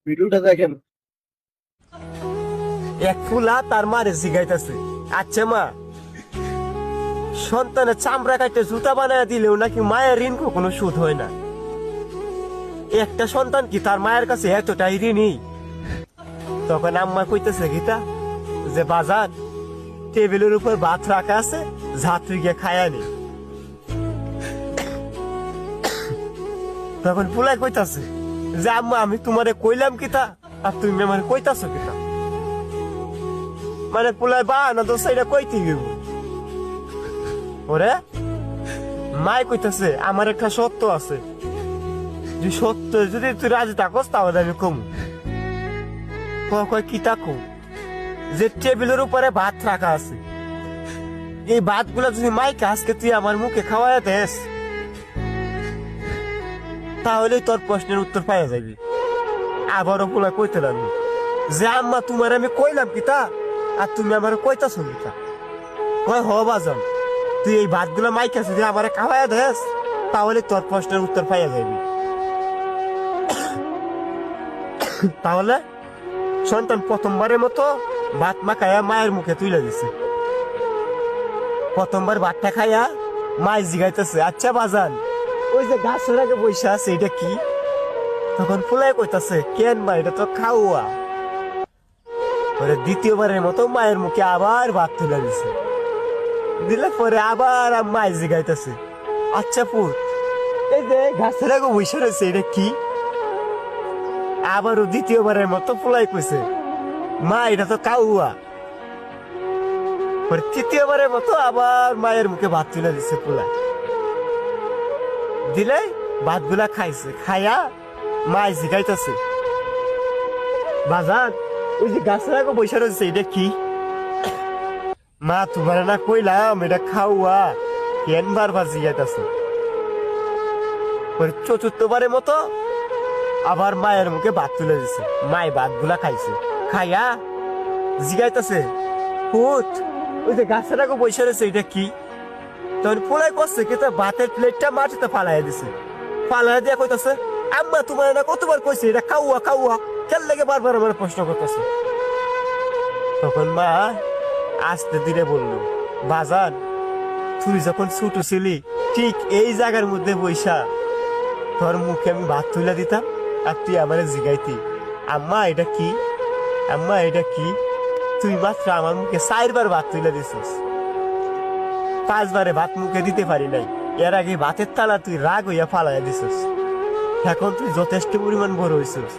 ভিডিওটা দেখেন। এক ফুলা তার মারে জিগাইতেছে, আচ্ছা মা, সন্তানের চামড়া কাটতে জুতা বানায় দিলেও নাকি মায়ের ঋণ কখনো শোধ হয় না। একটা সন্তান কি তার মায়ের কাছে এতটাই ঋণী? তখন আম্মা কইতেছে গীতা যে বাজার টেবিলের উপর ভাত রাখা আছে, ঝাঁত্রি গিয়ে খায়া নি। তখন ফুলাই কইতাছে যে আম্মা আমি তোমারে কইলাম কিতা আর তুমি আমার কইতাছো কিতা? মানে ফুলাই বা না তো সেইটা কইতে গেব ওরে। মাই কইতাছে আমার একটা সত্য আছে, যে সত্য যদি তুই রাজি থাকস তাহলে আমি কম। কয় কি তাকো? যে টেবিলের উপরে ভাত রাখা আছে, এই ভাত গুলা যদি মাইকে আজকে তুই আমার মুখে খাওয়াই দেস তাহলে তোর প্রশ্নের উত্তর পাওয়া যাবে। আবারও পোলা কইতে লাগলো যে আম্মা তোমার আমি কইলাম কিতা আর তুমি আমার কইতাছ কিতা? কয় হ বাজান, তুই এই ভাত গুলা মাইকে যদি আমার খাওয়াই দেস তাহলে তোর প্রশ্নের উত্তর পাওয়া যাবে। তাহলে সন্তান প্রথমবারের মতো ভাত মাখাইয়া মায়ের মুখে তুলে দিছে। প্রথমবার ভাতটা খাইয়া মাই জিগাইতেছে, আচ্ছা বাজান ওই যে গাছের আগে বসে আছে এটা কি? তখন ফুলাই কইতাছে, কেন মা এটা তো খাওয়া। পরে দ্বিতীয়বারের মতো মায়ের মুখে আবার ভাত তুলে দিছে। দিলে পরে আবার মাই জিগাইতেছে, আচ্ছা পুত এই যে গাছের আগে বসে রয়েছে এটা কি? আবারও দ্বিতীয়বারের মতো ফুলাই কইছে, মা এটা তো কাউয়া। পরে তৃতীয়বারের মতো আবার মায়ের মুখে ভাত তুলে দিছে ফুলাই। দিলে ভাত গুলা খাইছে, খাইয়া মাই জিগাইতেছে, বাজার ওই যে গাছের আগে বসে রয়েছে এটা কি? মা তোমার না কইলাম এটা খাওয়া, কেন বারবার জিগাইতেছে? পরে চতুর্থবারের মতো আবার মায়ের মুখে ভাত তুলে দিছে। মায় ভাত গুলা খাইছে, খাইয়া জিগাইতেছে, পুত ওই যে গাছের আগে বসে রয়েছে এটা কি? তখন পোলাই করছে কিন্তু ভাতের প্লেটটা মাটিতে ফালাই দিছে। ফালাই দিয়া কইতাছে, আম্মা তোমার না কতবার কইছে এটা খাওয়া খাওয়া, কেন লেগে বারবার আমার প্রশ্ন করতেছে? তখন মা আস্তে ধীরে বলল, বাজান তুই যখন ছোট ছিলি ঠিক এই জায়গার মধ্যে বইসা তোর মুখে আমি ভাত তুলে দিতাম আর তুই আমার জিগাইতি, আম্মা এটা কি, আম্মা এটা কি? তুই মাত্র আমার মুখে 4বার ভাত তুলে দিছিস, 5বারে ভাত মুখে দিতে পারি নাই। এর আগে ভাতের তালা তুই রাগ হইয়া ফালাইয়া দিছিস। এখন তুই যথেষ্ট পরিমাণ বড় হইছিস,